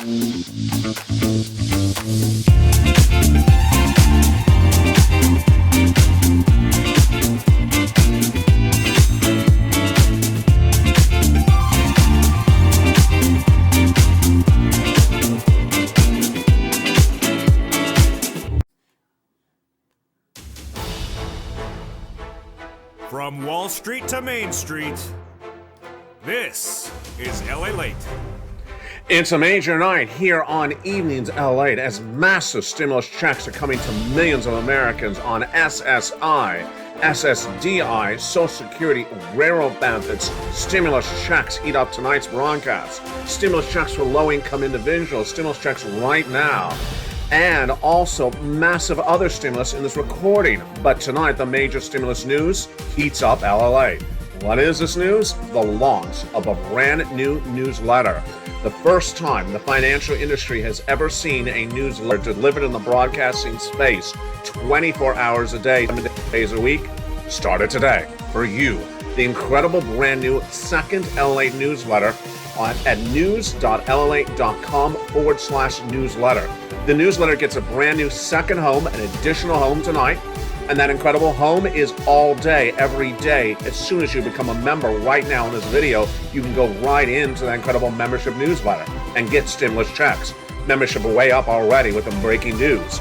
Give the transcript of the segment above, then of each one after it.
From Wall Street to Main Street, this is LALATE. It's a major night here on Evenings LA as massive stimulus checks are coming to millions of Americans on SSI, Ssdi, Social Security, railroad benefits. Stimulus checks heat up tonight's broadcast. Stimulus checks for low-income individuals. Stimulus checks right now. And also massive other stimulus in this recording. But tonight, the major stimulus news heats up LALATE. What is this news? The launch of a brand new newsletter. The first time the financial industry has ever seen a newsletter delivered in the broadcasting space 24 hours a day, 7 days a week, started today for you. The incredible brand new second LALATE newsletter at news.lalate.com/newsletter. The newsletter gets a brand new second home, an additional home tonight. And that incredible home is all day, every day. As soon as you become a member right now in this video, you can go right into that incredible membership newsletter and get stimulus checks. Membership way up already with the breaking news.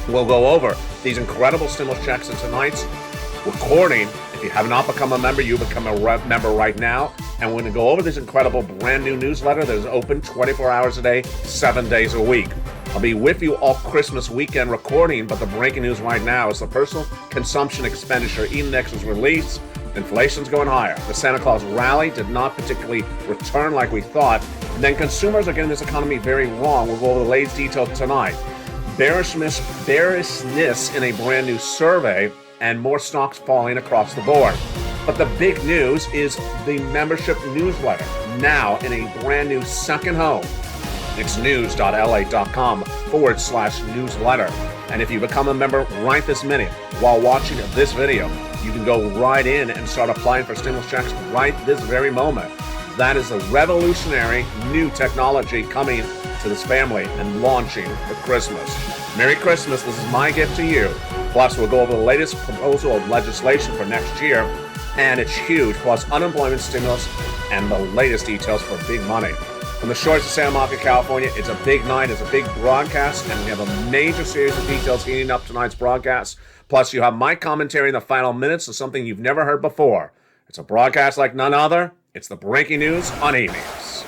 We'll go over these incredible stimulus checks in tonight's recording. If you have not become a member, you become a member right now. And we're going to go over this incredible brand new newsletter that is open 24 hours a day, 7 days a week. I'll be with you all Christmas weekend recording, but the breaking news right now is the personal consumption expenditure index is released. Inflation's going higher. The Santa Claus rally did not particularly return like we thought. And then consumers are getting this economy very wrong. We'll go over the latest details tonight. Bearishness in a brand new survey, and more stocks falling across the board. But the big news is the membership newsletter, now in a brand new second home. It's news.lalate.com/newsletter. And if you become a member right this minute while watching this video, you can go right in and start applying for stimulus checks right this very moment. That is the revolutionary new technology coming to this family and launching for Christmas. Merry Christmas. This is my gift to you. Plus, we'll go over the latest proposal of legislation for next year, and it's huge, plus unemployment stimulus and the latest details for big money. From the shores of Santa Monica, California, it's a big night, it's a big broadcast, and we have a major series of details heating up tonight's broadcast. Plus, you have my commentary in the final minutes of something you've never heard before. It's a broadcast like none other. It's the breaking news on evenings.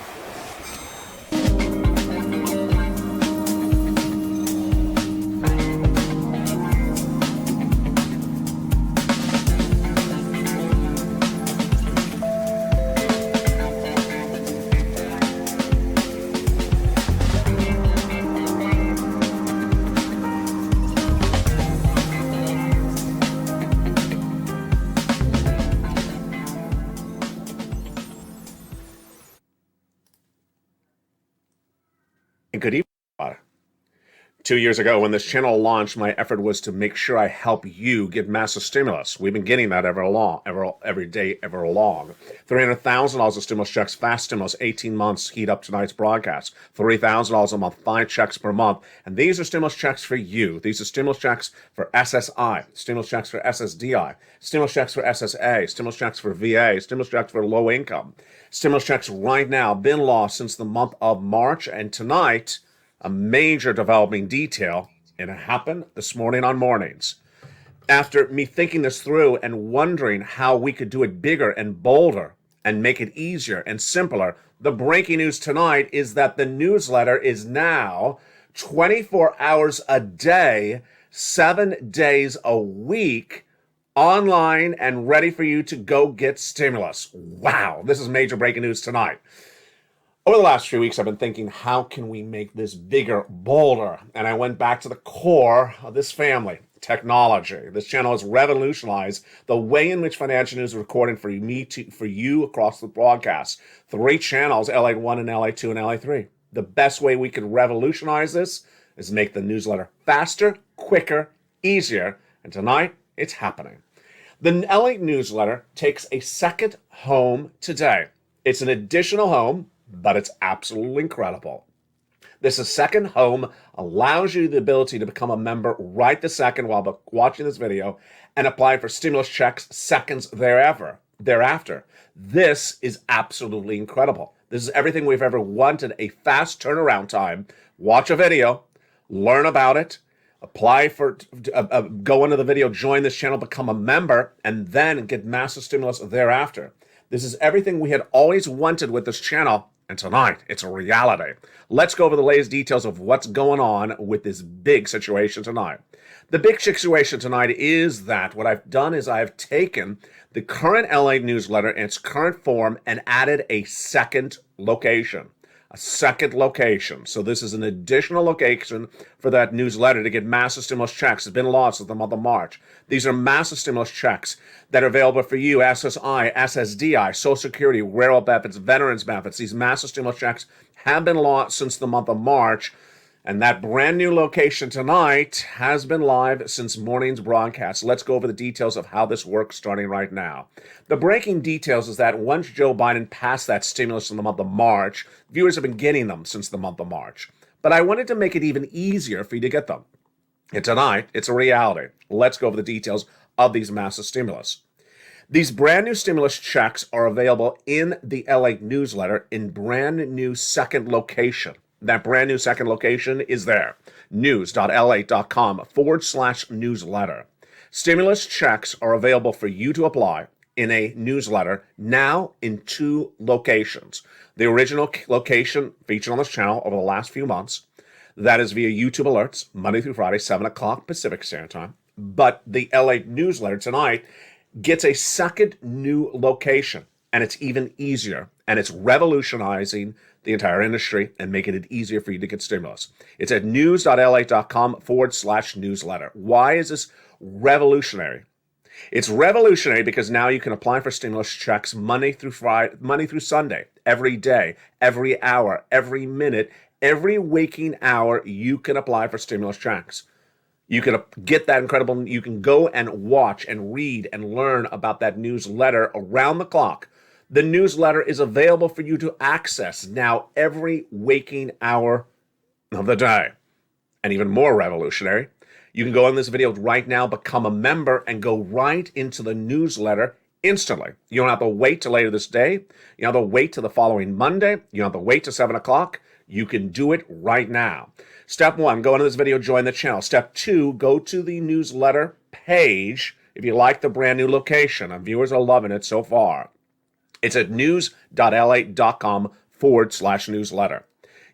Good evening. 2 years ago, when this channel launched, my effort was to make sure I help you get massive stimulus. We've been getting that every day, ever along. $300,000 of stimulus checks, fast stimulus, 18 months, heat up tonight's broadcast. $3,000 a month, 5 checks per month. And these are stimulus checks for you. These are stimulus checks for SSI, stimulus checks for SSDI, stimulus checks for SSA, stimulus checks for VA, stimulus checks for low income. Stimulus checks right now, been lost since the month of March. And tonight, a major developing detail, and it happened this morning on Mornings. After me thinking this through and wondering how we could do it bigger and bolder and make it easier and simpler, the breaking news tonight is that the newsletter is now 24 hours a day, 7 days a week, online and ready for you to go get stimulus. Wow, this is major breaking news tonight. Over the last few weeks, I've been thinking, how can we make this bigger, bolder? And I went back to the core of this family, technology. This channel has revolutionized the way in which financial news is recorded for you across the broadcast. 3 channels, LA1 and LA2 and LA3. The best way we could revolutionize this is make the newsletter faster, quicker, easier. And tonight, it's happening. The LA newsletter takes a second home today. It's an additional home, but it's absolutely incredible. This is second home, allows you the ability to become a member right this second while watching this video and apply for stimulus checks seconds thereafter. This is absolutely incredible. This is everything we've ever wanted, a fast turnaround time. Watch a video, learn about it, apply for, go into the video, join this channel, become a member, and then get massive stimulus thereafter. This is everything we had always wanted with this channel, and tonight it's a reality. Let's go over the latest details of what's going on with this big situation tonight. The big situation tonight is that what I've done is I've taken the current LA newsletter in its current form and added a second location. So this is an additional location for that newsletter to get massive stimulus checks. It's been launched since the month of March. These are massive stimulus checks that are available for you, SSI, Ssdi, Social Security, railroad benefits, veterans benefits. These massive stimulus checks have been launched since the month of March. And that brand new location tonight has been live since morning's broadcast. Let's go over the details of how this works starting right now. The breaking details is that once Joe Biden passed that stimulus in the month of March, viewers have been getting them since the month of March. But I wanted to make it even easier for you to get them. And tonight, it's a reality. Let's go over the details of these massive stimulus. These brand new stimulus checks are available in the LA newsletter in brand new second location. That brand new second location is there, news.lalate.com/newsletter. Stimulus checks are available for you to apply in a newsletter now in 2 locations. The original location featured on this channel over the last few months, that is via YouTube alerts, Monday through Friday, 7 o'clock Pacific Standard Time. But the LA newsletter tonight gets a second new location, and it's even easier, and it's revolutionizing the entire industry and making it easier for you to get stimulus. It's at news.lalate.com/newsletter. Why is this revolutionary? It's revolutionary because now you can apply for stimulus checks Monday through Sunday, every day, every hour, every minute, every waking hour. You can apply for stimulus checks. You can get that incredible. You can go and watch and read and learn about that newsletter around the clock. The newsletter is available for you to access now every waking hour of the day. And even more revolutionary, you can go in this video right now, become a member, and go right into the newsletter instantly. You don't have to wait till later this day. You don't have to wait till the following Monday. You don't have to wait till 7 o'clock. You can do it right now. Step 1, go into this video, join the channel. Step 2, go to the newsletter page if you like the brand new location. And viewers are loving it so far. It's at news.lalate.com/newsletter.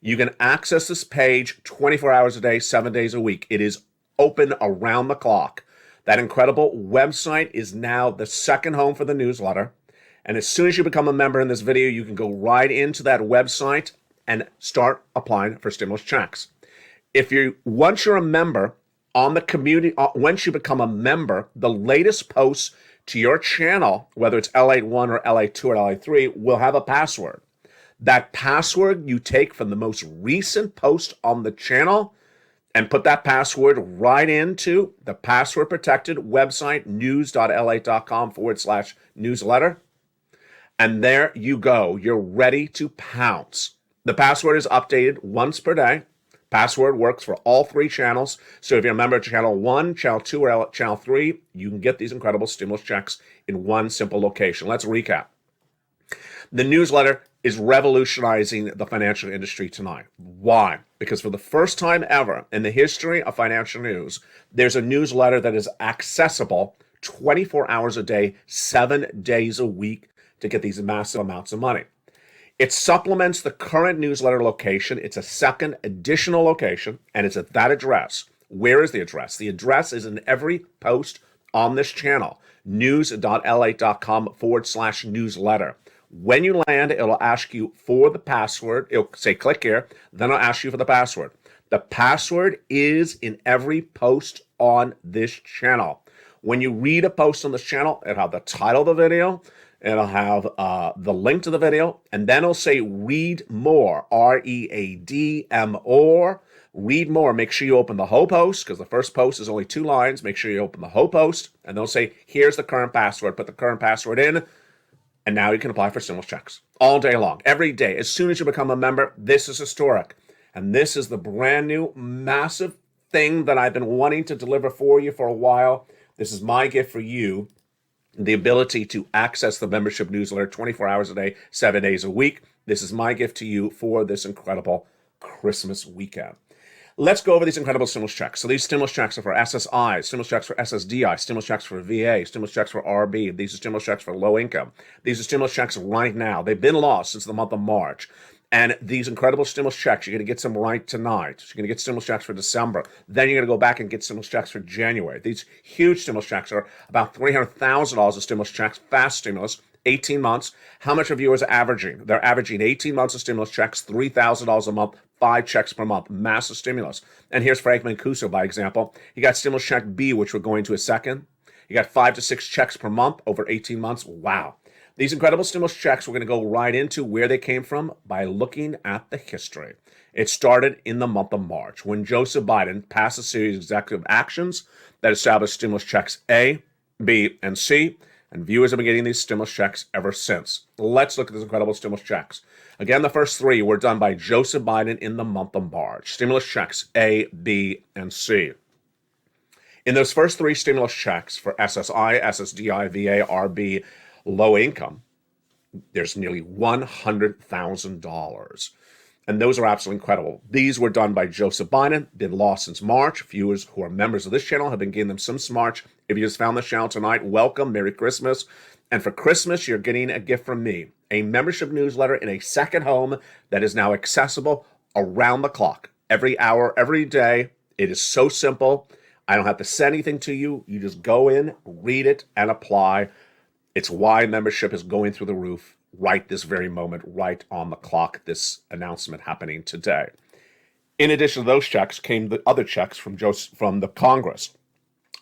You can access this page 24 hours a day, 7 days a week. It is open around the clock. That incredible website is now the second home for the newsletter. And as soon as you become a member in this video, you can go right into that website and start applying for stimulus checks. Once you're a member on the community, once you become a member, the latest posts to your channel, whether it's LA1 or LA2 or LA3, will have a password. That password you take from the most recent post on the channel and put that password right into the password protected website, news.lalate.com/newsletter. And there you go. You're ready to pounce. The password is updated once per day. Password works for all 3 channels. So if you're a member of channel 1, channel 2, or channel 3, you can get these incredible stimulus checks in one simple location. Let's recap. The newsletter is revolutionizing the financial industry tonight. Why? Because for the first time ever in the history of financial news, there's a newsletter that is accessible 24 hours a day, 7 days a week to get these massive amounts of money. It supplements the current newsletter location. It's a second additional location, and it's at that address. Where is the address? The address is in every post on this channel, news.lalate.com/newsletter. When you land, it'll ask you for the password. It'll say, click here. Then it'll ask you for the password. The password is in every post on this channel. When you read a post on this channel, it'll have the title of the video. It'll have the link to the video, and then it'll say read more, READMOR, read more. Make sure you open the whole post because the first post is only 2 lines. Make sure you open the whole post, and they'll say, here's the current password. Put the current password in, and now you can apply for stimulus checks all day long, every day. As soon as you become a member, this is historic. And this is the brand new massive thing that I've been wanting to deliver for you for a while. This is my gift for you, the ability to access the membership newsletter 24 hours a day, 7 days a week. This is my gift to you for this incredible Christmas weekend. Let's go over these incredible stimulus checks. So these stimulus checks are for SSI, stimulus checks for Ssdi, stimulus checks for VA, stimulus checks for RB. These are stimulus checks for low income. These are stimulus checks right now. They've been lost since the month of March. And these incredible stimulus checks, you're going to get some right tonight. You're going to get stimulus checks for December. Then you're going to go back and get stimulus checks for January. These huge stimulus checks are about $300,000 of stimulus checks, fast stimulus, 18 months. How much are viewers averaging? They're averaging 18 months of stimulus checks, $3,000 a month, 5 checks per month, massive stimulus. And here's Frank Mancuso, by example. You got stimulus check B, which we're going to a second. You got 5 to 6 checks per month over 18 months. Wow. These incredible stimulus checks, we're going to go right into where they came from by looking at the history. It started in the month of March when Joseph Biden passed a series of executive actions that established stimulus checks A, B, and C. And viewers have been getting these stimulus checks ever since. Let's look at these incredible stimulus checks. Again, the first 3 were done by Joseph Biden in the month of March. Stimulus checks A, B, and C. In those first 3 stimulus checks for SSI, SSDI, VA, RB, low income, there's nearly $100,000. And those are absolutely incredible. These were done by Joseph Biden, been lost since March. Viewers who are members of this channel have been getting them since March. If you just found this channel tonight, welcome, Merry Christmas. And for Christmas, you're getting a gift from me, a membership newsletter in a second home that is now accessible around the clock, every hour, every day. It is so simple. I don't have to send anything to you. You just go in, read it, and apply. It's why membership is going through the roof right this very moment, right on the clock, this announcement happening today. In addition to those checks came the other checks from the Congress.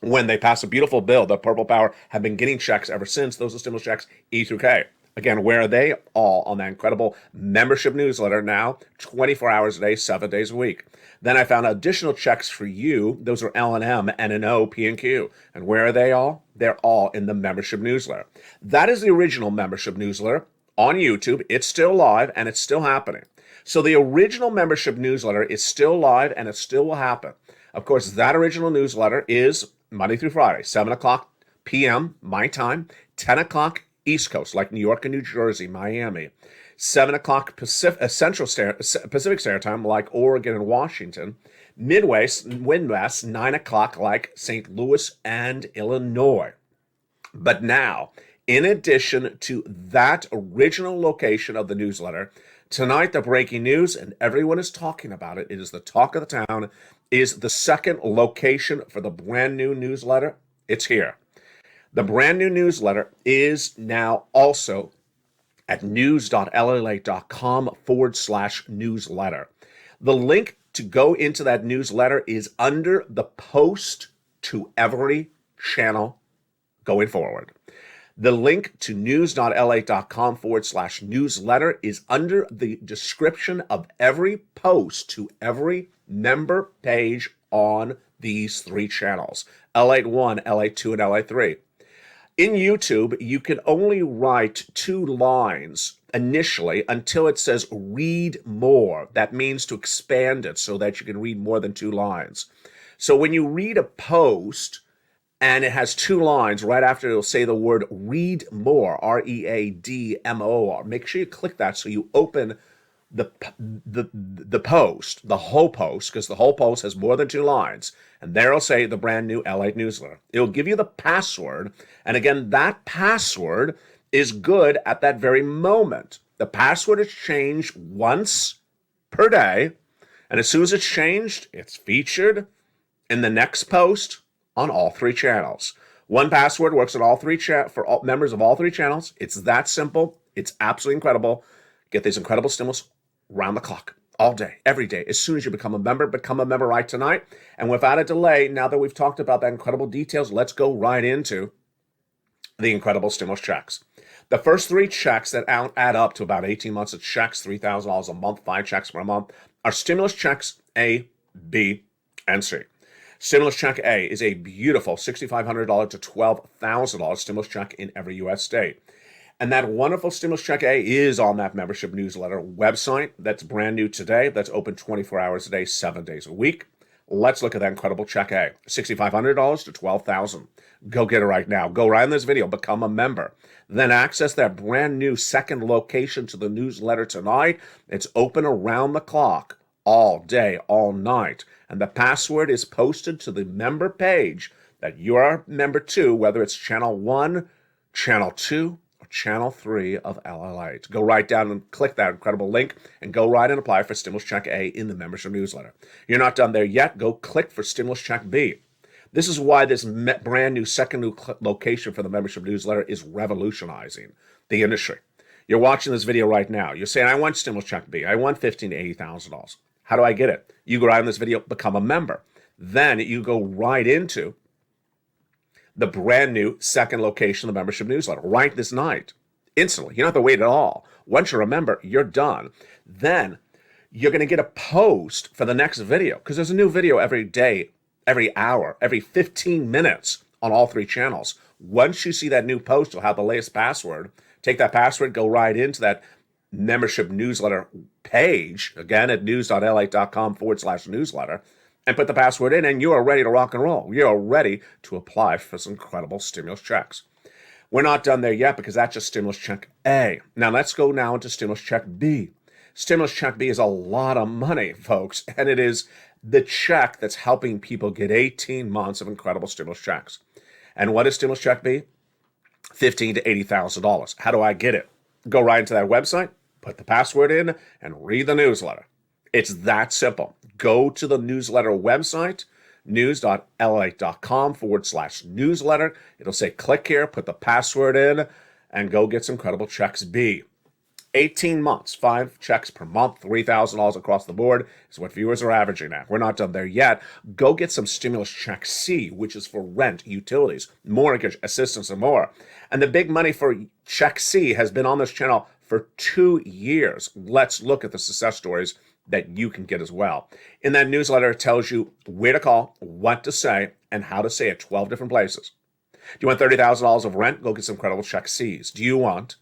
When they passed a beautiful bill, the Purple Power have been getting checks ever since. Those are stimulus checks E through K. Again, where are they? All on that incredible membership newsletter now, 24 hours a day, 7 days a week. Then I found additional checks for you. Those are L&M, N&O, P&Q. And where are they all? They're all in the membership newsletter. That is the original membership newsletter on YouTube. It's still live and it's still happening. So the original membership newsletter is still live and it still will happen. Of course, that original newsletter is Monday through Friday, 7 o'clock p.m. my time, 10 o'clock East Coast, like New York and New Jersey, Miami, 7 o'clock Pacific Standard Time, like Oregon and Washington, Midwest, 9 o'clock, like St. Louis and Illinois. But now, in addition to that original location of the newsletter, tonight the breaking news, and everyone is talking about it, it is the talk of the town, is the second location for the brand new newsletter. It's here. The brand new newsletter is now also at news.lalate.com/newsletter. The link to go into that newsletter is under the post to every channel going forward. The link to news.lalate.com/newsletter is under the description of every post to every member page on these 3 channels, LA1, LA2, and LA3. In YouTube, you can only write 2 lines initially until it says read more. That means to expand it so that you can read more than 2 lines. So when you read a post and it has 2 lines, right after it'll say the word read more, READMOR, make sure you click that so you open the post, the whole post, because the whole post has more than 2 lines. And there it'll say the brand new LATE newsletter. It'll give you the password. And again, that password is good at that very moment. The password is changed once per day. And as soon as it's changed, it's featured in the next post on all 3 channels. One password works on all 3 for all members of all 3 channels. It's that simple. It's absolutely incredible. Get these incredible stimulus round the clock, all day, every day. As soon as you become a member right tonight. And without a delay, now that we've talked about that incredible details, let's go right into the incredible stimulus checks. The first 3 checks that add up to about 18 months of checks, $3,000 a month, 5 checks per month, are stimulus checks A, B, and C. Stimulus check A is a beautiful $6,500 to $12,000 stimulus check in every U.S. state. And that wonderful stimulus check A is on that membership newsletter website that's brand new today, that's open 24 hours a day, 7 days a week. Let's look at that incredible check A. $6,500 to $12,000. Go get it right now. Go right in this video, become a member. Then access that brand new second location to the newsletter tonight. It's open around the clock, all day, all night. And the password is posted to the member page that you are a member to, whether it's channel 1, channel 2, or channel 3 of LALATE. Go right down and click that incredible link and go right and apply for Stimulus Check A in the membership newsletter. You're not done there yet. Go click for Stimulus Check B. This is why this brand new second location for the membership newsletter is revolutionizing the industry. You're watching this video right now. You're saying, I want Stimulus Check B. I want $15,000 to $80,000. How do I get it? You go right in this video, become a member. Then you go right into the brand new second location of the membership newsletter right this night, instantly. You don't have to wait at all. Once you're a member, you're done. Then you're going to get a post for the next video, because there's a new video every day, every hour, every 15 minutes on all 3 channels. Once you see that new post, you'll have the latest password. Take that password, go right into that membership newsletter page, again at news.lalate.com/newsletter, and put the password in, and you are ready to rock and roll. You are ready to apply for some incredible stimulus checks. We're not done there yet, because that's just stimulus check A. Now let's go now into stimulus check B. Stimulus check B is a lot of money, folks, and it is the check that's helping people get 18 months of incredible stimulus checks. And what is stimulus check B? $15,000 to $80,000. How do I get it? Go right into that website, put the password in, and read the newsletter. It's that simple. Go to the newsletter website, news.lalate.com/newsletter. It'll say click here, put the password in, and go get some incredible checks B. 18 months, 5 checks per month, $3,000 across the board is what viewers are averaging at. We're not done there yet. Go get some stimulus check C, which is for rent, utilities, mortgage assistance, and more. And the big money for check C has been on this channel for 2 years. Let's look at the success stories that you can get as well. In that newsletter, it tells you where to call, what to say, and how to say it 12 different places. Do you want $30,000 of rent? Go get some incredible check C's. Do you want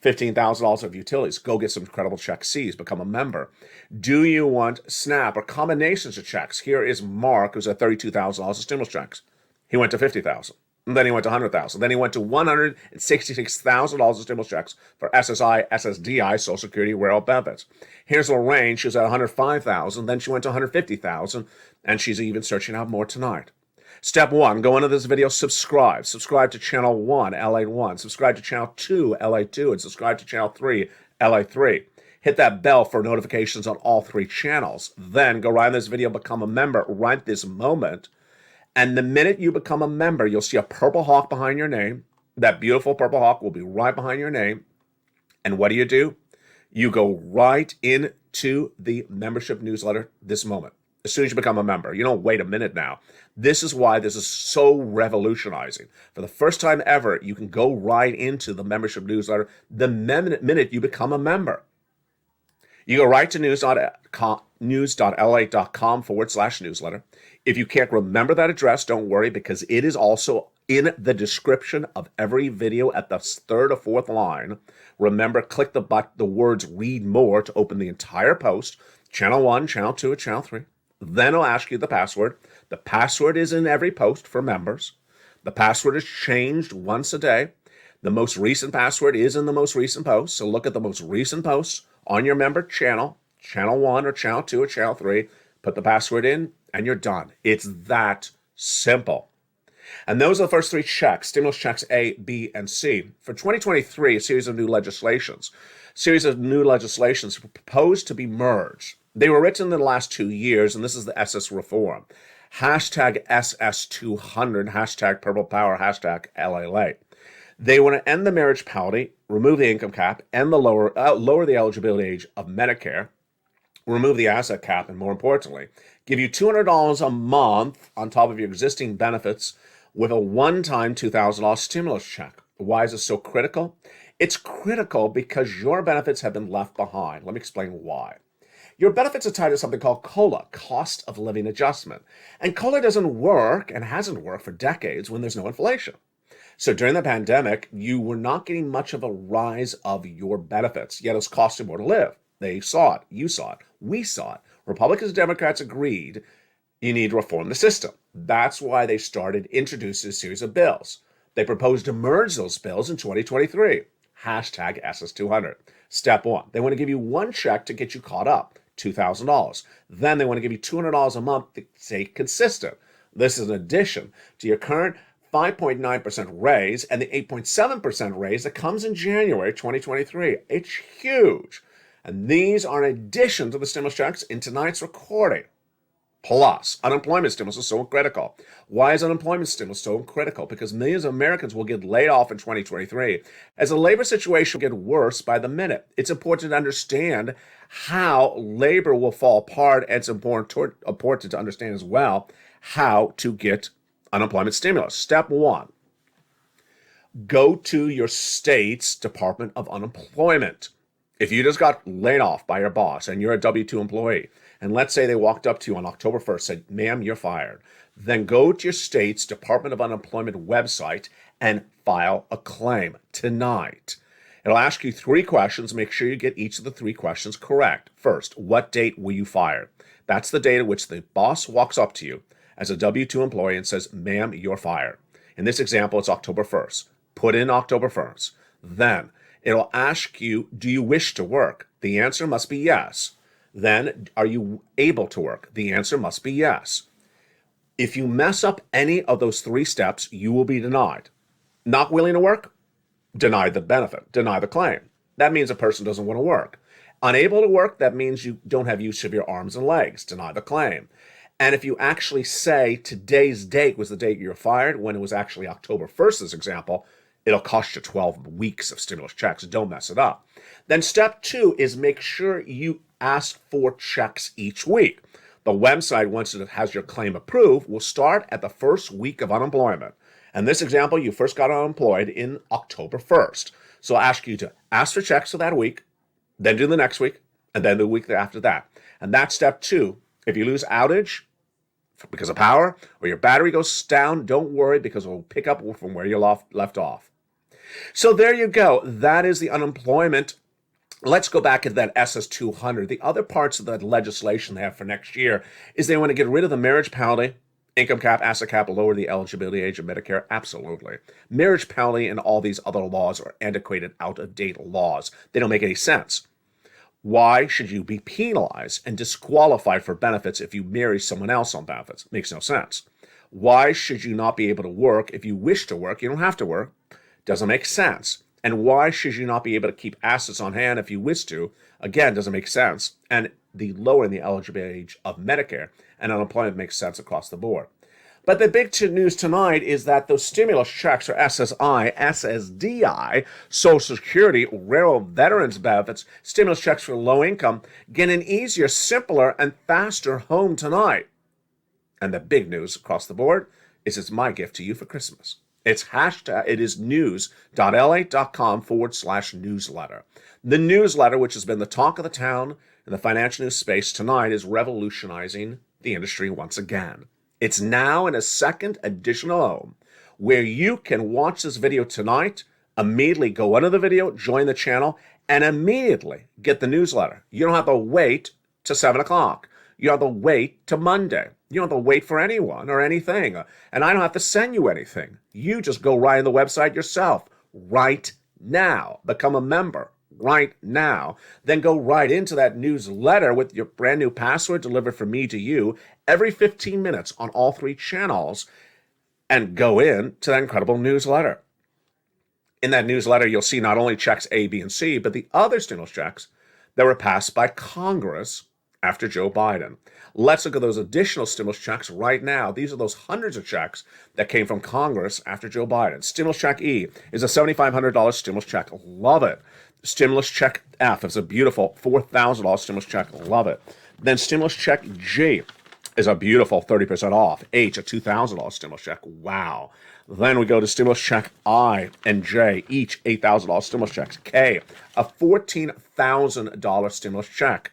$15,000 of utilities? Go get some incredible check C's. Become a member. Do you want SNAP or combinations of checks? Here is Mark, who's at $32,000 of stimulus checks. He went to $50,000. And then he went to $100,000. Then he went to $166,000 of stimulus checks for SSI, SSDI, Social Security, rural benefits. Here's Lorraine. She was at $105,000. Then she went to $150,000, and she's even searching out more tonight. Step 1, go into this video, subscribe. Subscribe to channel 1, LA1. Subscribe to channel 2, LA2. And subscribe to channel 3, LA3. Hit that bell for notifications on all 3 channels. Then go right in this video, become a member right this moment. And the minute you become a member, you'll see a purple hawk behind your name. That beautiful purple hawk will be right behind your name. And what do? You go right into the membership newsletter this moment. As soon as you become a member, you don't wait a minute now. This is why this is so revolutionizing. For the first time ever, you can go right into the membership newsletter the minute you become a member. You go right to news.lalate.com/newsletter. If you can't remember that address, don't worry, because it is also in the description of every video at the 3rd or 4th line. Remember, click the words read more to open the entire post. Channel 1, channel 2, or channel 3. Then it'll ask you the password. The password is in every post for members. The password is changed once a day. The most recent password is in the most recent post. So look at the most recent posts on your member channel, channel 1 or channel 2 or channel 3. Put the password in, and you're done. It's that simple. And those are the first 3 checks, stimulus checks A, B, and C. For 2023, a series of new legislations were proposed to be merged. They were written in the last 2 years, and this is the SS reform. Hashtag SS200, hashtag Purple Power, hashtag LALATE. They want to end the marriage penalty, remove the income cap, and lower the eligibility age of Medicare, remove the asset cap, and more importantly, give you $200 a month on top of your existing benefits with a one-time $2,000 stimulus check. Why is this so critical? It's critical because your benefits have been left behind. Let me explain why. Your benefits are tied to something called COLA, cost of living adjustment. And COLA doesn't work and hasn't worked for decades when there's no inflation. So during the pandemic, you were not getting much of a rise of your benefits, yet it's costing more to live. They saw it, you saw it, we saw it. Republicans and Democrats agreed you need to reform the system. That's why they started introducing a series of bills. They proposed to merge those bills in 2023. Hashtag SS200. Step one, they want to give you one check to get you caught up, $2,000. Then they want to give you $200 a month to stay consistent. This is in addition to your current 5.9% raise and the 8.7% raise that comes in January 2023. It's huge. And these are in addition to the stimulus checks in tonight's recording. Plus, unemployment stimulus is so critical. Why is unemployment stimulus so critical? Because millions of Americans will get laid off in 2023 as the labor situation will get worse by the minute. It's important to understand how labor will fall apart, and it's important to understand as well how to get unemployment stimulus. Step one, go to your state's Department of Unemployment. If you just got laid off by your boss and you're a W-2 employee, and let's say they walked up to you on October 1st, said, ma'am, you're fired, then go to your state's Department of Unemployment website and file a claim tonight. It'll ask you 3 questions. Make sure you get each of the 3 questions correct. First, what date were you fired? That's the date at which the boss walks up to you as a W-2 employee and says, ma'am, you're fired. In this example, it's October 1st. Put in October 1st. Then it'll ask you, do you wish to work? The answer must be yes. Then, are you able to work? The answer must be yes. If you mess up any of those 3 steps, you will be denied. Not willing to work? Deny the benefit, deny the claim. That means a person doesn't want to work. Unable to work, that means you don't have use of your arms and legs, deny the claim. And if you actually say today's date was the date you were fired, when it was actually October 1st, this example, it'll cost you 12 weeks of stimulus checks. Don't mess it up. Then step 2 is make sure you ask for checks each week. The website, once it has your claim approved, will start at the first week of unemployment. In this example, you first got unemployed in October 1st. So I'll ask you to ask for checks for that week, then do the next week, and then the week after that. And that's step 2. If you lose outage because of power or your battery goes down, don't worry, because it will pick up from where you left off. So there you go. That is the unemployment. Let's go back to that SS200. The other parts of the legislation they have for next year is they want to get rid of the marriage penalty, income cap, asset cap, lower the eligibility age of Medicare. Absolutely. Marriage penalty and all these other laws are antiquated, out-of-date laws. They don't make any sense. Why should you be penalized and disqualified for benefits if you marry someone else on benefits? Makes no sense. Why should you not be able to work if you wish to work? You don't have to work. Doesn't make sense. And why should you not be able to keep assets on hand if you wish to? Again, doesn't make sense. And the lowering the eligibility age of Medicare and unemployment makes sense across the board. But the big news tonight is that those stimulus checks for SSI, Ssdi, Social Security, Railroad Veterans Benefits, stimulus checks for low income get an easier, simpler, and faster home tonight. And the big news across the board is it's my gift to you for Christmas. It is news.lalate.com/newsletter. The newsletter, which has been the talk of the town in the financial news space tonight, is revolutionizing the industry once again. It's now in a second additional home where you can watch this video tonight, immediately go under the video, join the channel, and immediately get the newsletter. You don't have to wait to 7 o'clock. You don't have to wait to Monday. You don't have to wait for anyone or anything. And I don't have to send you anything. You just go right on the website yourself right now. Become a member right now. Then go right into that newsletter with your brand new password delivered from me to you every 15 minutes on all 3 channels, and go in to that incredible newsletter. In that newsletter, you'll see not only checks A, B, and C, but the other stimulus checks that were passed by Congress after Joe Biden. Let's look at those additional stimulus checks right now. These are those hundreds of checks that came from Congress after Joe Biden. Stimulus check E is a $7,500 stimulus check. Love it. Stimulus check F is a beautiful $4,000 stimulus check. Love it. Then stimulus check G is a beautiful 30% off. H, a $2,000 stimulus check. Wow. Then we go to stimulus check I and J, each $8,000 stimulus checks. K, a $14,000 stimulus check.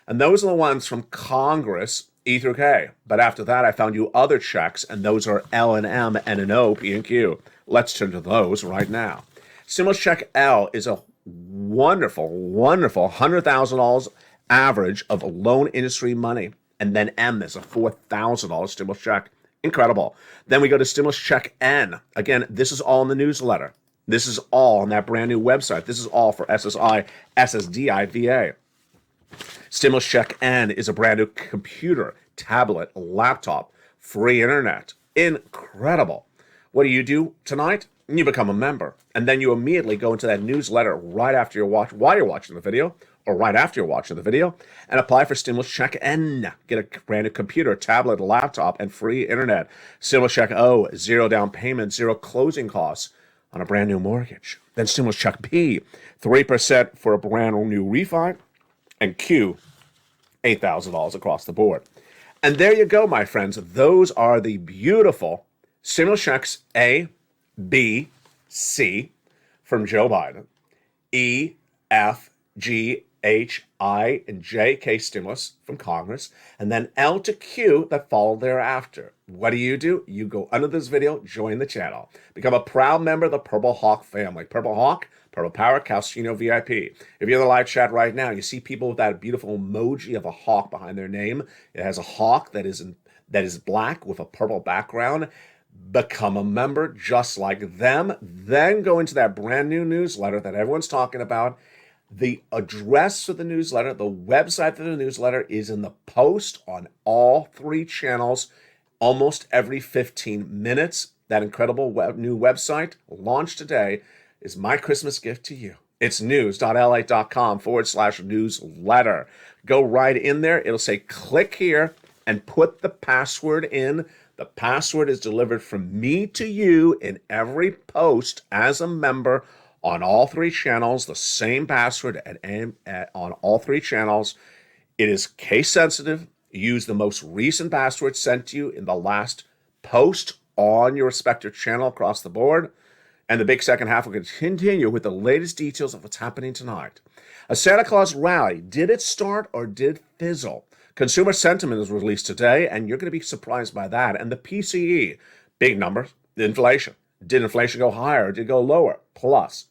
And those are the ones from Congress, E through K. But after that, I found you other checks, and those are L and M and an O, P and Q. Let's turn to those right now. Stimulus check L is a wonderful, wonderful $100,000 average of loan industry money. And then M is a $4,000 stimulus check. Incredible. Then we go to stimulus check N. Again, this is all in the newsletter. This is all on that brand new website. This is all for SSI, Ssdi, VA. Stimulus check N is a brand new computer, tablet, laptop, free internet. Incredible. What do you do tonight? You become a member. And then you immediately go into that newsletter right after while you're watching the video, or right after you're watching the video, and apply for Stimulus Check N. Get a brand new computer, tablet, laptop, and free internet. Stimulus Check O, 0 down payment, 0 closing costs on a brand new mortgage. Then Stimulus Check P, 3% for a brand new refi, and Q, $8,000 across the board. And there you go, my friends. Those are the beautiful stimulus checks A, B, C from Joe Biden, E, F, G, H, I, and J, K stimulus from Congress, and then L to Q that follow thereafter. What do? You go under this video, join the channel. Become a proud member of the Purple Hawk family. Purple Hawk, Purple Power, Calcino VIP. If you're in the live chat right now, you see people with that beautiful emoji of a hawk behind their name. It has a hawk that is black with a purple background. Become a member just like them. Then go into that brand new newsletter that everyone's talking about. The address for the newsletter, the website for the newsletter is in the post on all 3 channels almost every 15 minutes. That incredible new website launched today is my Christmas gift to you. It's news.lalate.com/newsletter. Go right in there. It'll say click here and put the password in. The password is delivered from me to you in every post as a member on all 3 channels, the same password on all 3 channels. It is case sensitive. Use the most recent password sent to you in the last post on your respective channel across the board. And the big second half will continue with the latest details of what's happening tonight. A Santa Claus rally, did it start or did it fizzle? Consumer sentiment is released today, and you're going to be surprised by that. And the PCE, big numbers, the inflation. Did inflation go higher or did it go lower? Plus.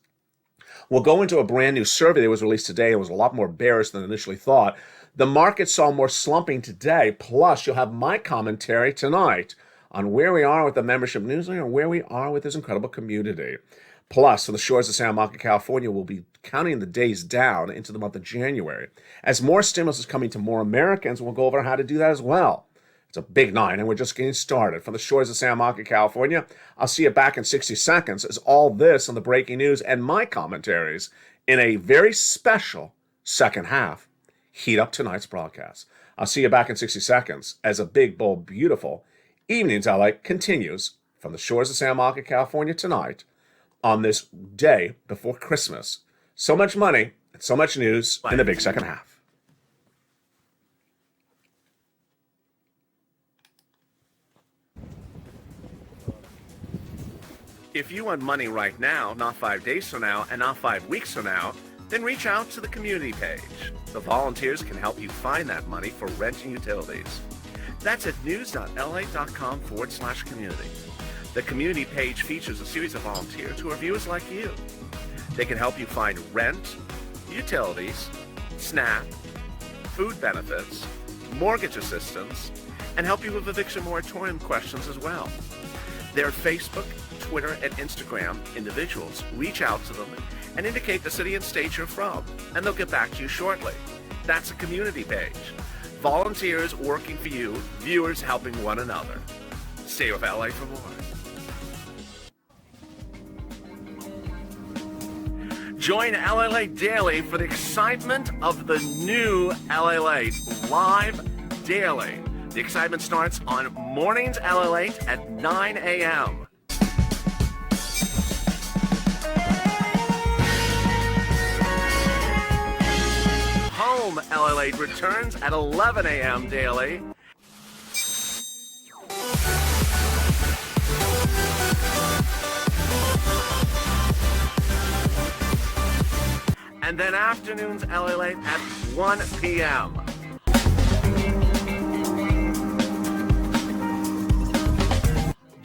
We'll go into a brand new survey that was released today. It was a lot more bearish than initially thought. The market saw more slumping today. Plus, you'll have my commentary tonight on where we are with the membership newsletter and where we are with this incredible community. Plus, on the shores of Santa Monica, California, we'll be counting the days down into the month of January. As more stimulus is coming to more Americans, we'll go over how to do that as well. It's a big 9, and we're just getting started. From the shores of Santa Monica, California, I'll see you back in 60 seconds as all this on the breaking news and my commentaries in a very special second half heat up tonight's broadcast. I'll see you back in 60 seconds as a big, bold, beautiful Evenings LA continues from the shores of Santa Monica, California tonight on this day before Christmas. So much money and so much news in the big second half. If you want money right now, not 5 days from now, and not 5 weeks from now, then reach out to the community page. The volunteers can help you find that money for rent and utilities. That's at news.lalate.com/community. The community page features a series of volunteers who are viewers like you. They can help you find rent, utilities, SNAP, food benefits, mortgage assistance, and help you with eviction moratorium questions as well. They're Facebook, Twitter, and Instagram individuals. Reach out to them and indicate the city and state you're from, and they'll get back to you shortly. That's a community page. Volunteers working for you, viewers helping one another. Stay with LA for more. Join LALATE Daily for the excitement of the new LALATE live daily. The excitement starts on mornings LALATE at 9 a.m. Home LALATE returns at 11 a.m. daily. And then afternoons LALATE at 1 p.m.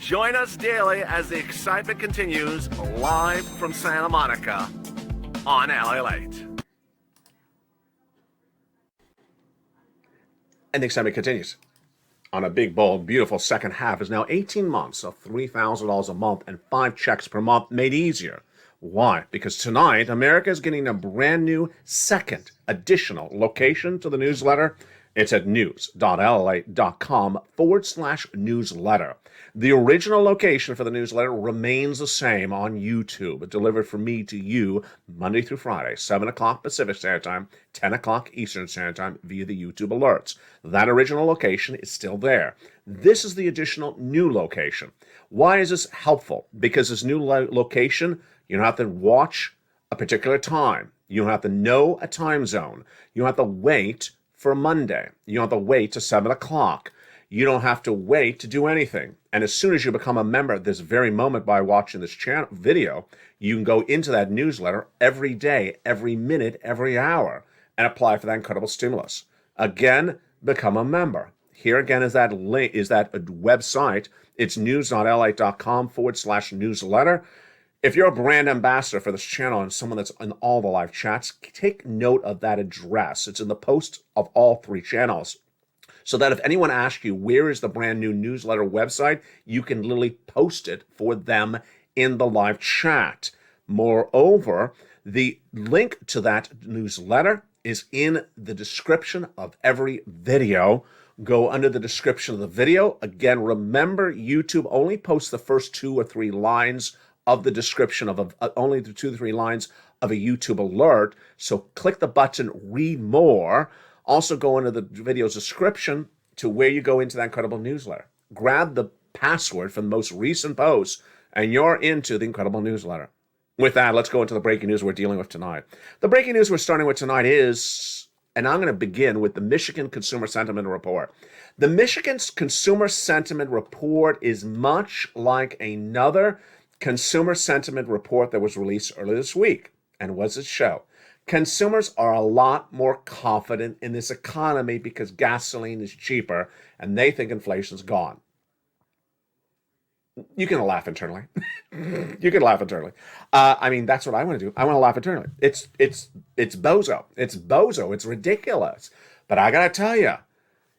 Join us daily as the excitement continues live from Santa Monica on LALATE. And the excitement continues. On a big, bold, beautiful second half is now 18 months of $3,000 a month and 5 checks per month made easier. Why? Because tonight, America is getting a brand new second additional location to the newsletter. It's at news.lalate.com/newsletter. The original location for the newsletter remains the same on YouTube, delivered from me to you Monday through Friday, 7 o'clock Pacific Standard Time, 10 o'clock Eastern Standard Time via the YouTube alerts. That original location is still there. This is the additional new location. Why is this helpful? Because this new location, you don't have to watch a particular time. You don't have to know a time zone. You don't have to wait for Monday. You don't have to wait to 7 o'clock. You don't have to wait to do anything. And as soon as you become a member at this very moment by watching this video, you can go into that newsletter every day, every minute, every hour, and apply for that incredible stimulus. Again, become a member. Here again is that link, is that website. It's news.lalate.com/newsletter. If you're a brand ambassador for this channel and someone that's in all the live chats, take note of that address. It's in the post of all 3 channels. So that if anyone asks you, where is the brand new newsletter website, you can literally post it for them in the live chat. Moreover, the link to that newsletter is in the description of every video. Go under the description of the video. Again, remember, YouTube only posts the first 2 or 3 lines of the description of only the 2 or 3 lines of a YouTube alert. So click the button, read more. Also go into the video's description to where you go into that incredible newsletter. Grab the password from the most recent post, and you're into the incredible newsletter. With that, let's go into the breaking news we're dealing with tonight. The breaking news we're starting with tonight is, and I'm going to begin with the Michigan Consumer Sentiment Report. The Michigan's Consumer Sentiment Report is much like another consumer sentiment report that was released earlier this week. And what does it show? Consumers are a lot more confident in this economy because gasoline is cheaper and they think inflation's gone. You can laugh internally. You can laugh internally. I mean, that's what I want to do. I want to laugh internally. It's bozo. It's bozo. It's ridiculous. But I got to tell you,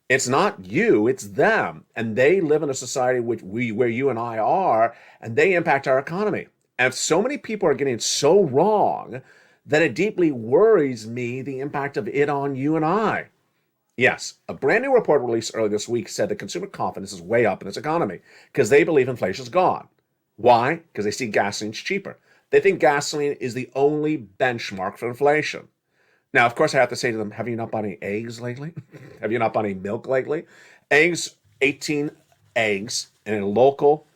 it's not you, it's them. And they live in a society where you and I are, and they impact our economy. And so many people are getting it so wrong that it deeply worries me, the impact of it on you and I. Yes, a brand new report released earlier this week said that consumer confidence is way up in this economy because they believe inflation's gone. Why? Because they see gasoline's cheaper. They think gasoline is the only benchmark for inflation. Now, of course, I have to say to them, have you not bought any eggs lately? Have you not bought any milk lately? Eggs, 18 eggs in a local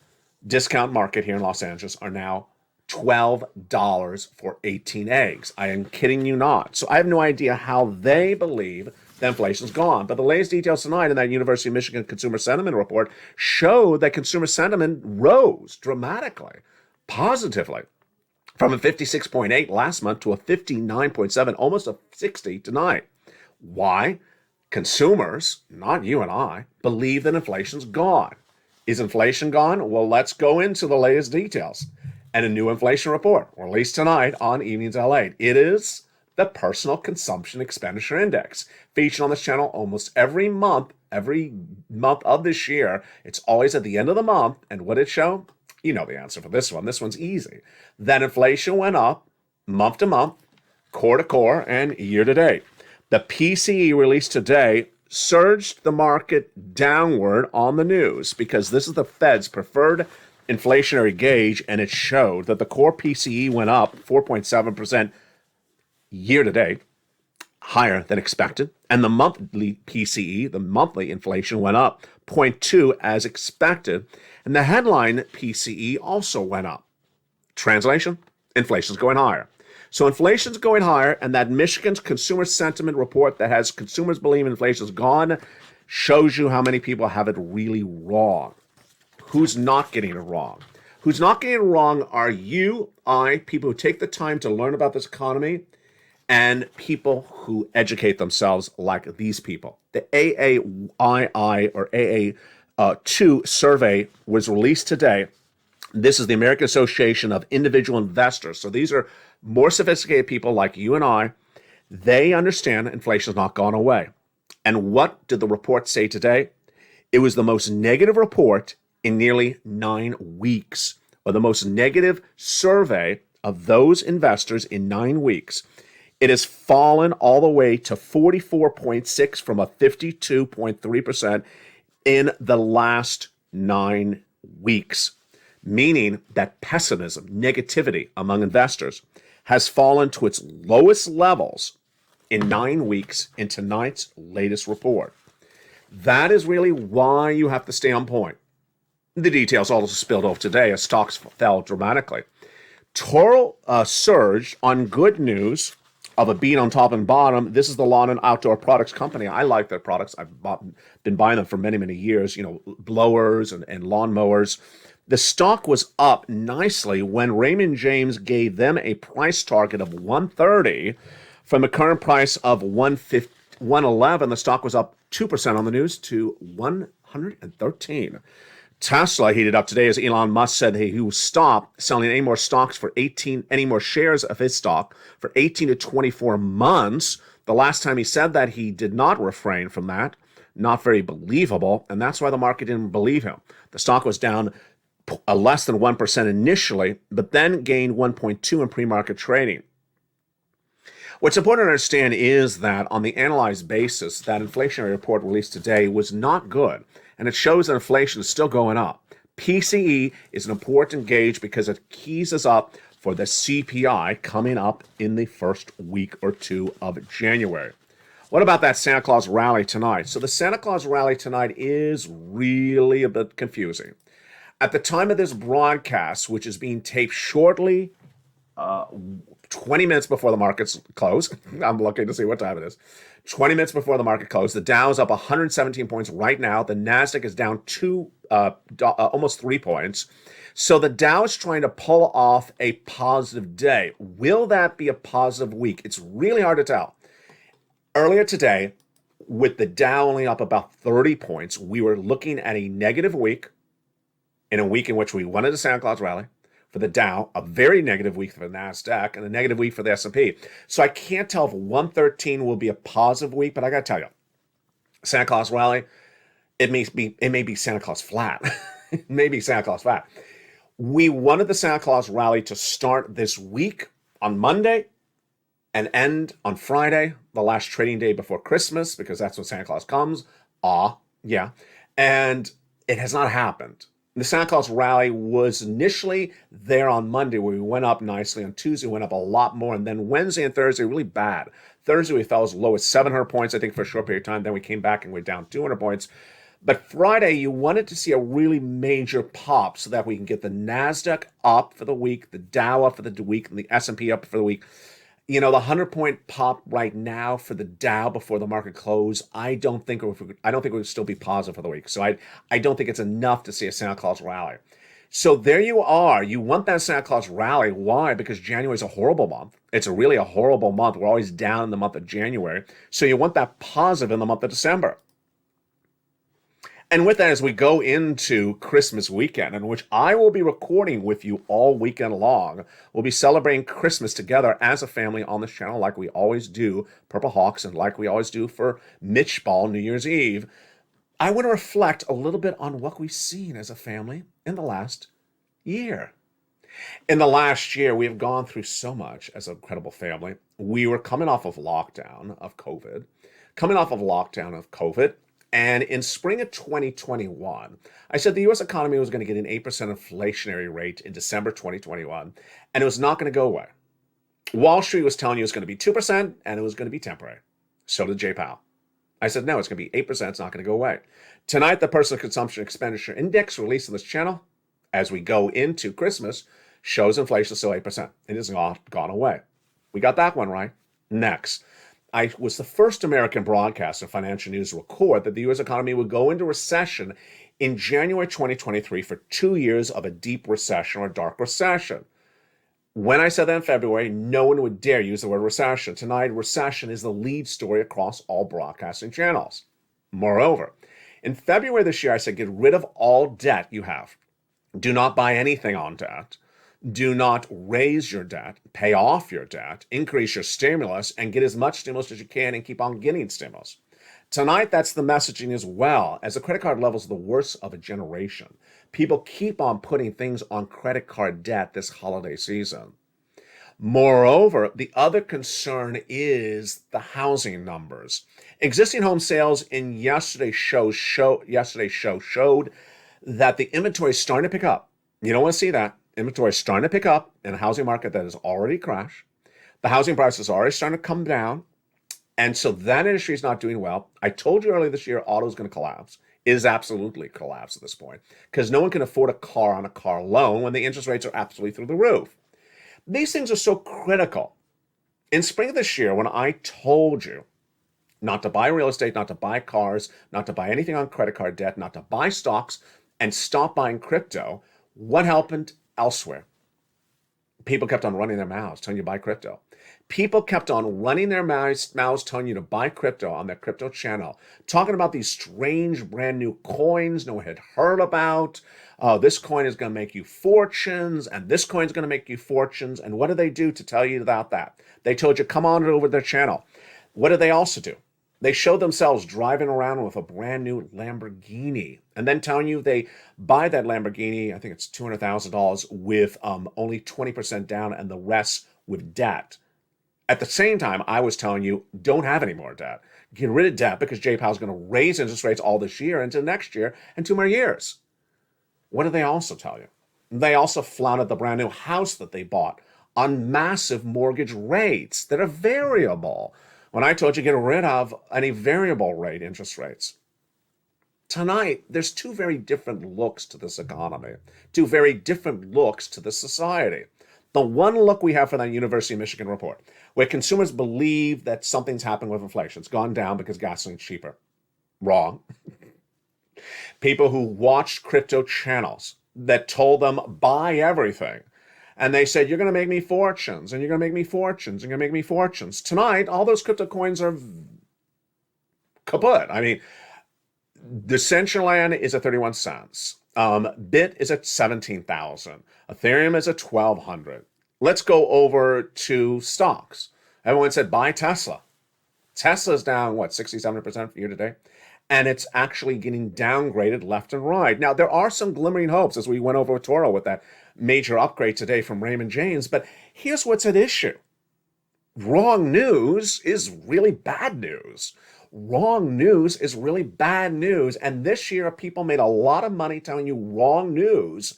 discount market here in Los Angeles are now $12 for 18 eggs. I am kidding you not. So I have no idea how they believe that inflation's gone. But the latest details tonight in that University of Michigan Consumer Sentiment Report show that consumer sentiment rose dramatically, positively, from a 56.8 last month to a 59.7, almost a 60 tonight. Why? Consumers, not you and I, believe that inflation's gone. Is inflation gone? Well, let's go into the latest details. And a new inflation report released tonight on Evenings LA. It is the Personal Consumption Expenditure Index, featured on this channel almost every month of this year. It's always at the end of the month. And what it show? You know the answer for this one. This one's easy. That inflation went up month to month, core to core, and year to date. The PCE released today surged the market downward on the news because this is the Fed's preferred inflationary gauge, and it showed that the core PCE went up 4.7% year to date, higher than expected, and the monthly PCE, the monthly inflation, went up 0.2 as expected, and the headline PCE also went up. Translation: inflation's going higher. So inflation's going higher, and that Michigan's Consumer Sentiment Report that has consumers believe inflation's gone shows you how many people have it really wrong. Who's not getting it wrong? Who's not getting it wrong are you, people who take the time to learn about this economy, and people who educate themselves like these people. The AAII or AA 2 survey was released today. This is the American Association of Individual Investors. So these are more sophisticated people like you and I. They understand inflation has not gone away. And what did the report say today? It was the most negative report in nearly 9 weeks, or the most negative survey of those investors in 9 weeks. It has fallen all the way to 44.6 from a 52.3% in the last 9 weeks, meaning that pessimism, negativity among investors has fallen to its lowest levels in 9 weeks in tonight's latest report. That is really why you have to stay on point. The details also spilled over today as stocks fell dramatically. Toro surged on good news of a beat on top and bottom. This is the lawn and outdoor products company. I like their products. I've been buying them for many, many years, blowers and lawn mowers. The stock was up nicely when Raymond James gave them a price target of 130 from a current price of 111. The stock was up 2% on the news to 113. Tesla heated up today as Elon Musk said he will stop selling any more shares of his stock for 18 to 24 months. The last time he said that, he did not refrain from that. Not very believable, and that's why the market didn't believe him. The stock was down less than 1% initially, but then gained 1.2 in pre-market trading. What's important to understand is that on the analyzed basis, that inflationary report released today was not good, and it shows that inflation is still going up. PCE is an important gauge because it keys us up for the CPI coming up in the first week or two of January. What about that Santa Claus rally tonight? So the Santa Claus rally tonight is really a bit confusing. At the time of this broadcast, which is being taped shortly, 20 minutes before the markets close, I'm looking to see what time it is, 20 minutes before the market closed, the Dow is up 117 points right now. The NASDAQ is down almost 3 points. So the Dow is trying to pull off a positive day. Will that be a positive week? It's really hard to tell. Earlier today, with the Dow only up about 30 points, we were looking at a negative week, in a week in which we wanted a Santa Claus rally for the Dow, a very negative week for the NASDAQ, and a negative week for the S&P. So I can't tell if 113 will be a positive week, but I got to tell you, Santa Claus rally, it may be Santa Claus flat. It may be Santa Claus flat. We wanted the Santa Claus rally to start this week on Monday and end on Friday, the last trading day before Christmas, because that's when Santa Claus comes. Yeah. And it has not happened. The Santa Claus rally was initially there on Monday, where we went up nicely. On Tuesday, we went up a lot more. And then Wednesday and Thursday, really bad. Thursday, we fell as low as 700 points, I think, for a short period of time. Then we came back and we're down 200 points. But Friday, you wanted to see a really major pop so that we can get the NASDAQ up for the week, the Dow up for the week, and the S&P up for the week. The 100-point pop right now for the Dow before the market close, I don't think it would still be positive for the week. So I don't think it's enough to see a Santa Claus rally. So there you are. You want that Santa Claus rally. Why? Because January is a horrible month. It's really a horrible month. We're always down in the month of January. So you want that positive in the month of December. And with that, as we go into Christmas weekend, in which I will be recording with you all weekend long, we'll be celebrating Christmas together as a family on this channel like we always do, Purple Hawks, and like we always do for Mitch Ball New Year's Eve. I want to reflect a little bit on what we've seen as a family in the last year. In the last year, we have gone through so much as an incredible family. We were coming off of lockdown of COVID. And in spring of 2021, I said the U.S. economy was going to get an 8% inflationary rate in December 2021, and it was not going to go away. Wall Street was telling you it was going to be 2%, and it was going to be temporary. So did Jay Powell. I said, no, it's going to be 8%. It's not going to go away. Tonight, the Personal Consumption Expenditure Index released on this channel as we go into Christmas shows inflation is still 8%. It has not gone away. We got that one right. Next. I was the first American broadcaster of financial news to record that the U.S. economy would go into recession in January 2023 for 2 years of a deep recession or a dark recession. When I said that in February, no one would dare use the word recession. Tonight, recession is the lead story across all broadcasting channels. Moreover, In February this year, I said, get rid of all debt you have. Do not buy anything on debt. Do not raise your debt, pay off your debt, increase your stimulus, and get as much stimulus as you can and keep on getting stimulus. Tonight, that's the messaging as well, as the credit card levels are the worst of a generation. People keep on putting things on credit card debt this holiday season. Moreover, the other concern is the housing numbers. Existing home sales in yesterday's show showed that the inventory is starting to pick up. You don't want to see that. Inventory is starting to pick up in a housing market that has already crashed. The housing prices are already starting to come down. And so that industry is not doing well. I told you earlier this year, auto is going to collapse. It is absolutely collapsed at this point because no one can afford a car on a car loan when the interest rates are absolutely through the roof. These things are so critical. In spring of this year, when I told you not to buy real estate, not to buy cars, not to buy anything on credit card debt, not to buy stocks, and stop buying crypto, what happened elsewhere? People kept on running their mouths telling you to buy crypto. People kept on running their mouths telling you to buy crypto on their crypto channel, talking about these strange brand new coins no one had heard about. This coin is going to make you fortunes, and this coin is going to make you fortunes. And what do they do to tell you about that? They told you, come on over their channel. What do they also do? They show themselves driving around with a brand new Lamborghini and then telling you they buy that Lamborghini, I think it's $200,000 with only 20% down and the rest with debt. At the same time, I was telling you, don't have any more debt. Get rid of debt because Jay Powell's going to raise interest rates all this year into next year and 2 more years. What do they also tell you? They also flaunted the brand new house that they bought on massive mortgage rates that are variable. When I told you get rid of any variable rate interest rates. Tonight, there's 2 very different looks to this economy, 2 very different looks to this society. The one look we have for that University of Michigan report, where consumers believe that something's happening with inflation. It's gone down because gasoline's cheaper. Wrong. People who watched crypto channels that told them buy everything. And they said, you're going to make me fortunes, and you're going to make me fortunes, and you're going to make me fortunes. Tonight, all those crypto coins are kaput. I mean, the Decentraland is at 31 cents. Bit is at 17,000. Ethereum is at 1,200. Let's go over to stocks. Everyone said, buy Tesla. Tesla's down, 67% for year to date? And it's actually getting downgraded left and right. Now, there are some glimmering hopes, as we went over with Toro with that major upgrade today from Raymond James. But here's what's at issue. Wrong news is really bad news. Wrong news is really bad news. And this year, people made a lot of money telling you wrong news.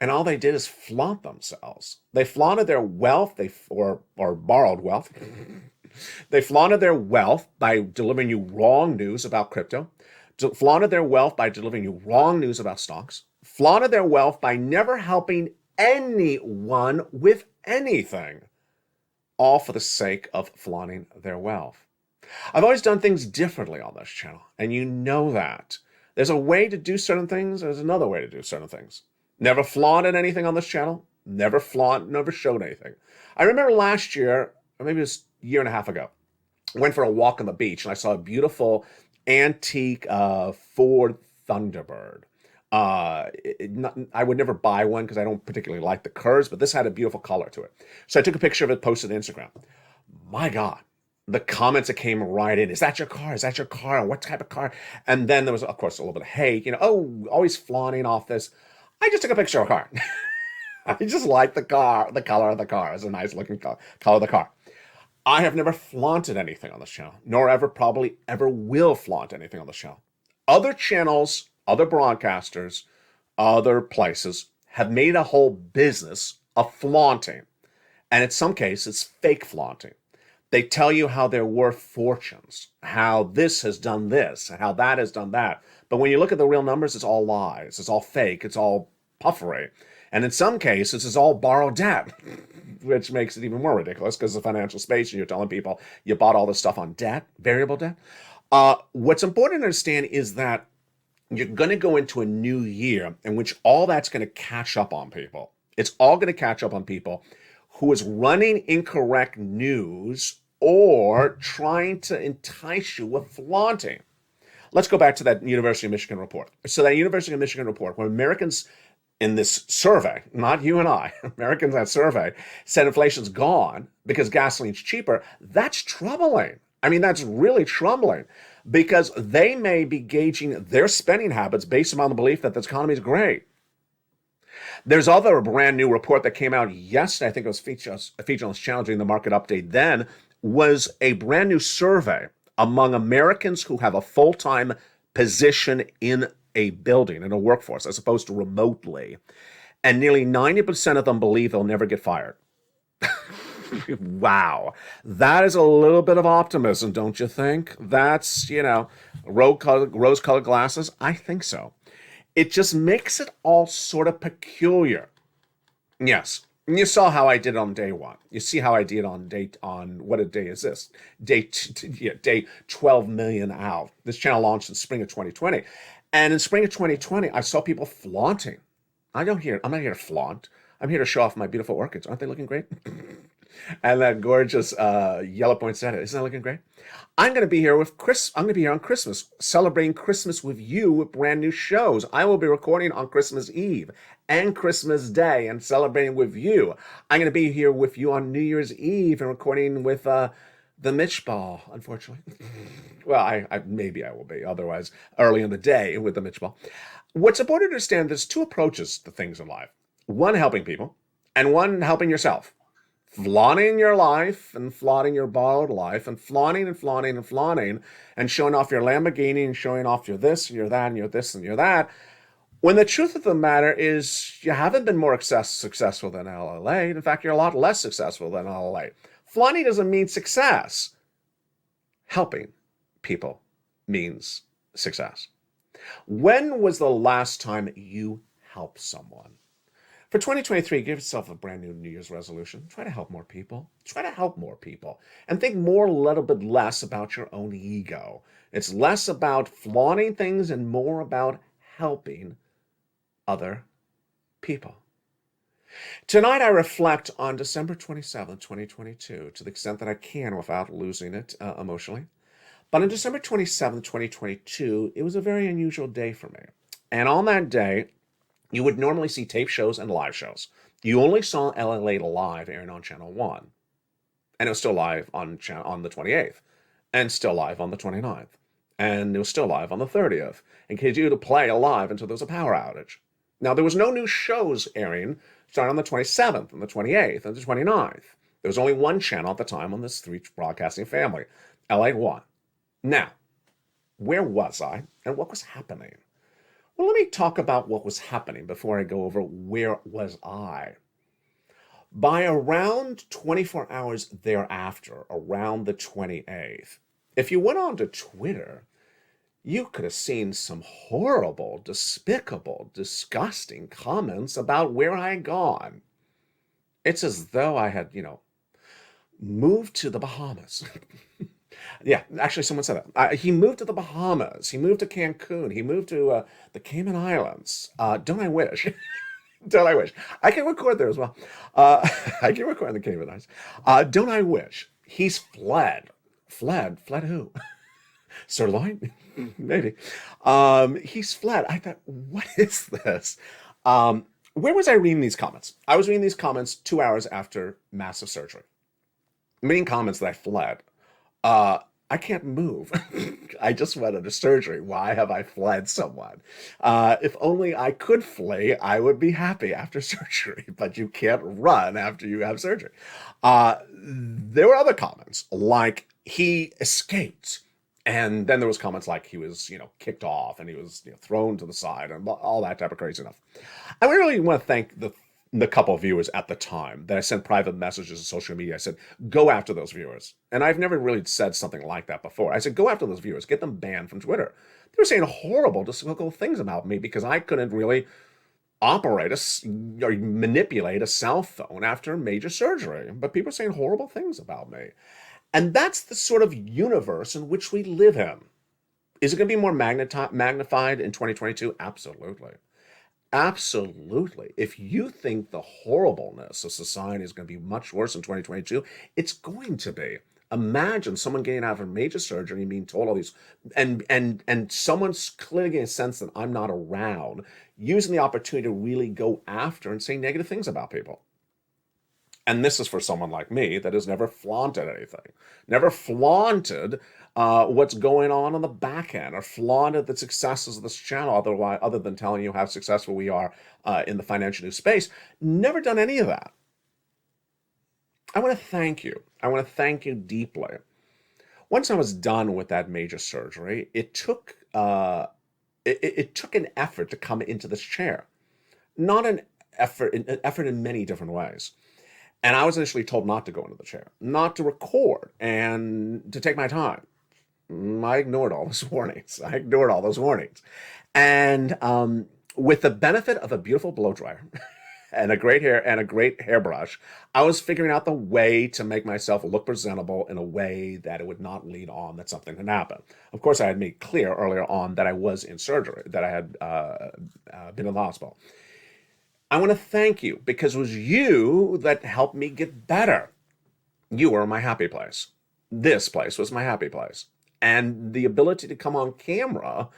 And all they did is flaunt themselves. They flaunted their wealth, or borrowed wealth. They flaunted their wealth by delivering you wrong news about crypto, flaunted their wealth by delivering you wrong news about stocks, flaunted their wealth by never helping anyone with anything, all for the sake of flaunting their wealth. I've always done things differently on this channel, and you know that. There's a way to do certain things, there's another way to do certain things. Never flaunted anything on this channel, never showed anything. I remember last year, or maybe it was a year and a half ago, I went for a walk on the beach and I saw a beautiful antique Ford Thunderbird. I would never buy one because I don't particularly like the curves, but this had a beautiful color to it. So I took a picture of it, posted on Instagram. My God, the comments that came right in, is that your car? Is that your car? What type of car? And then there was, of course, a little bit of hate, always flaunting off this. I just took a picture of a car. I just like the car, the color of the car. It's a nice looking color of the car. I have never flaunted anything on this channel, nor probably ever will flaunt anything on this channel. Other channels, other broadcasters, other places have made a whole business of flaunting. And in some cases, fake flaunting. They tell you how they're worth fortunes, how this has done this, and how that has done that. But when you look at the real numbers, it's all lies. It's all fake. It's all puffery. And in some cases, it's all borrowed debt, which makes it even more ridiculous because the financial space, and you're telling people you bought all this stuff on debt, variable debt. What's important to understand is that you're going to go into a new year in which all that's going to catch up on people. It's all going to catch up on people who is running incorrect news or trying to entice you with flaunting. Let's go back to that University of Michigan report. So that University of Michigan report, when Americans in this survey, not you and I, Americans in that survey, said inflation's gone because gasoline's cheaper, that's troubling. I mean, that's really troubling because they may be gauging their spending habits based upon the belief that the economy is great. There's a brand new report that came out yesterday. I think it was featured on this channel during the market update then, was a brand new survey among Americans who have a full-time position in a building, in a workforce, as opposed to remotely. And nearly 90% of them believe they'll never get fired. Wow. That is a little bit of optimism, don't you think? That's, rose-colored glasses? I think so. It just makes it all sort of peculiar. Yes. You saw how I did on day one. You see how I did on what a day is this? Day 12 million out. This channel launched in spring of 2020. And in spring of 2020, I saw people flaunting. I'm not here to flaunt. I'm here to show off my beautiful orchids. Aren't they looking great? And that gorgeous yellow poinsettia. Isn't that looking great? I'm going to be here on Christmas, celebrating Christmas with you with brand new shows. I will be recording on Christmas Eve and Christmas Day and celebrating with you. I'm going to be here with you on New Year's Eve and recording with the Mitch Ball, unfortunately. Well, I maybe I will be, otherwise early in the day with the Mitch Ball. What's important to understand, there's two approaches to things in life. One helping people and one helping yourself. Flaunting your life and flaunting your borrowed life and flaunting and flaunting and flaunting and showing off your Lamborghini and showing off your this and your that and your this and your that. When the truth of the matter is you haven't been more successful than LALATE. In fact, you're a lot less successful than LALATE. Flaunting doesn't mean success. Helping people means success. When was the last time you helped someone? For 2023, give yourself a brand new New Year's resolution. Try to help more people. Try to help more people. And think a little bit less about your own ego. It's less about flaunting things and more about helping other people. Tonight, I reflect on December 27th, 2022, to the extent that I can without losing it emotionally. But on December 27th, 2022, it was a very unusual day for me. And on that day, you would normally see tape shows and live shows. You only saw LALATE live airing on Channel 1. And it was still live on the 28th. And still live on the 29th. And it was still live on the 30th. And continued to play live until there was a power outage. Now, there was no new shows airing starting on the 27th and the 28th and the 29th. There was only one channel at the time on this three broadcasting family, LALATE 1. Now, where was I and what was happening? Well, let me talk about what was happening before I go over where was I. By around 24 hours thereafter, around the 28th, if you went on to Twitter, you could have seen some horrible, despicable, disgusting comments about where I had gone. It's as though I had, moved to the Bahamas. Yeah, actually, someone said that. He moved to the Bahamas. He moved to Cancun. He moved to the Cayman Islands. Don't I wish? Don't I wish? I can record there as well. I can record in the Cayman Islands. Don't I wish? He's fled. Fled who? Sirloin? Maybe. He's fled. I thought, what is this? Where was I reading these comments? I was reading these comments 2 hours after massive surgery. I'm reading comments that I fled. I can't move. I just went under surgery. Why have I fled someone? If only I could flee, I would be happy after surgery, but you can't run after you have surgery. There were other comments like he escaped. And then there was comments like he was, kicked off and he was thrown to the side and all that type of crazy stuff. I really want to thank the couple of viewers at the time that I sent private messages on social media. I said, go after those viewers. And I've never really said something like that before. I said, go after those viewers. Get them banned from Twitter. They were saying horrible, despicable things about me because I couldn't really operate or manipulate a cell phone after major surgery. But people are saying horrible things about me. And that's the sort of universe in which we live in. Is it going to be more magnified in 2022? Absolutely. Absolutely. If you think the horribleness of society is going to be much worse in 2022, it's going to be. Imagine someone getting out of a major surgery and being told all these, and someone's clearly getting a sense that I'm not around, using the opportunity to really go after and say negative things about people. And this is for someone like me that has never flaunted anything, never flaunted what's going on the back end, or flaunted the successes of this channel, other than telling you how successful we are in the financial news space. Never done any of that. I want to thank you. I want to thank you deeply. Once I was done with that major surgery, it took it took an effort to come into this chair, not an effort in many different ways. And I was initially told not to go into the chair, not to record, and to take my time. I ignored all those warnings. And with the benefit of a beautiful blow dryer and a great hairbrush, I was figuring out the way to make myself look presentable in a way that it would not lead on that something had happened. Of course, I had made clear earlier on that I was in surgery, that I had been in the hospital. I want to thank you, because it was you that helped me get better. You were my happy place. This place was my happy place. And the ability to come on camera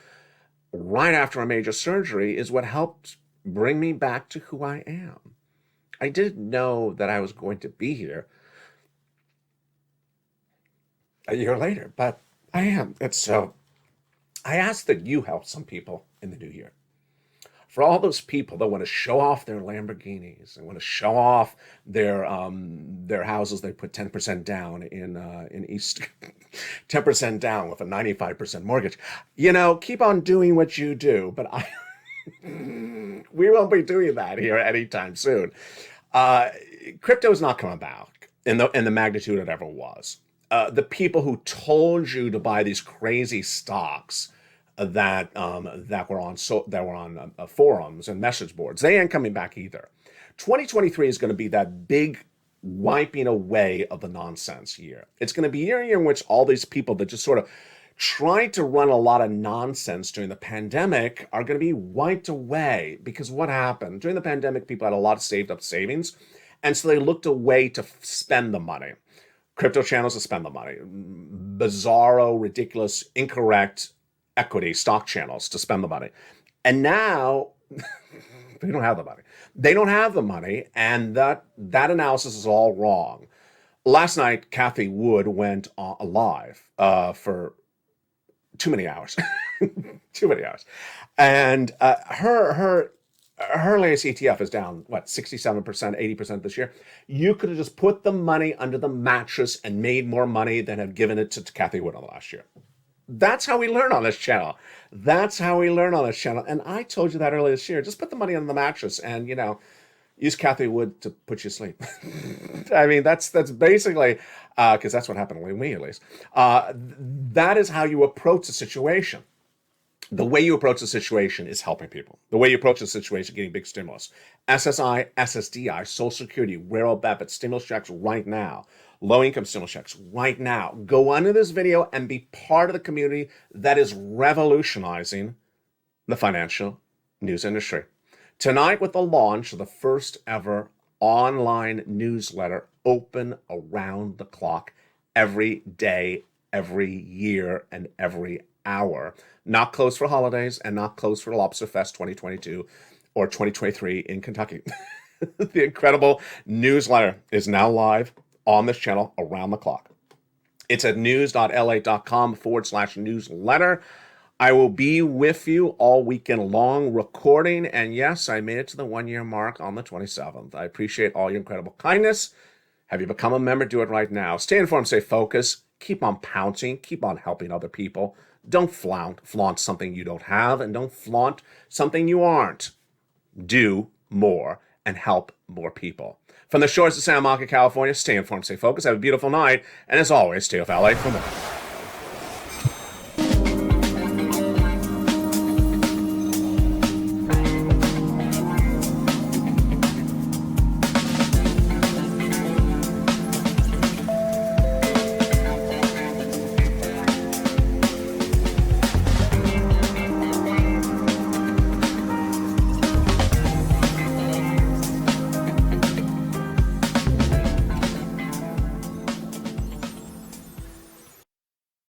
right after a major surgery is what helped bring me back to who I am. I didn't know that I was going to be here a year later, but I am. And so I ask that you help some people in the new year. For all those people that want to show off their Lamborghinis and want to show off their houses, they put 10% down in East, 10% down with a 95% mortgage. You know, keep on doing what you do, but we won't be doing that here anytime soon. Crypto is not coming back in the magnitude it ever was. The people who told you to buy these crazy stocks that were on forums and message boards, they ain't coming back either. 2023 is going to be that big wiping away of the nonsense year. It's going to be a year in which all these people that just sort of tried to run a lot of nonsense during the pandemic are going to be wiped away. Because what happened during the pandemic, people had a lot of saved up savings, and so they looked away to spend the money. Crypto channels to spend the money, bizarro, ridiculous, incorrect equity stock channels to spend the money. And now they don't have the money. They don't have the money, and that analysis is all wrong. Last night, Kathy Wood went live for too many hours. Too many hours. And her latest ETF is down, 67%, 80% this year. You could have just put the money under the mattress and made more money than have given it to Kathy Wood on the last year. That's how we learn on this channel. And I told you that earlier this year. Just put the money on the mattress and, use Kathy Wood to put you to sleep. I mean, that's basically, because that's what happened with me, at least. That is how you approach the situation. The way you approach the situation is helping people. The way you approach the situation, getting big stimulus. SSI, SSDI, Social Security, rural benefits, stimulus checks right now. Low-income stimulus checks right now. Go under this video and be part of the community that is revolutionizing the financial news industry. Tonight, with the launch of the first ever online newsletter, open around the clock, every day, every year, and every hour. Not closed for holidays and not closed for Lobster Fest 2022 or 2023 in Kentucky. The incredible newsletter is now live on this channel around the clock. It's at news.lalate.com/newsletter. I will be with you all weekend long recording. And yes, I made it to the 1 year mark on the 27th. I appreciate all your incredible kindness. Have you become a member? Do it right now. Stay informed, stay focused. Keep on pouncing. Keep on helping other people. Don't flaunt something you don't have, and don't flaunt something you aren't. Do more and help more people. From the shores of Santa Monica, California, stay informed, stay focused. Have a beautiful night. And as always, stay with LA for more.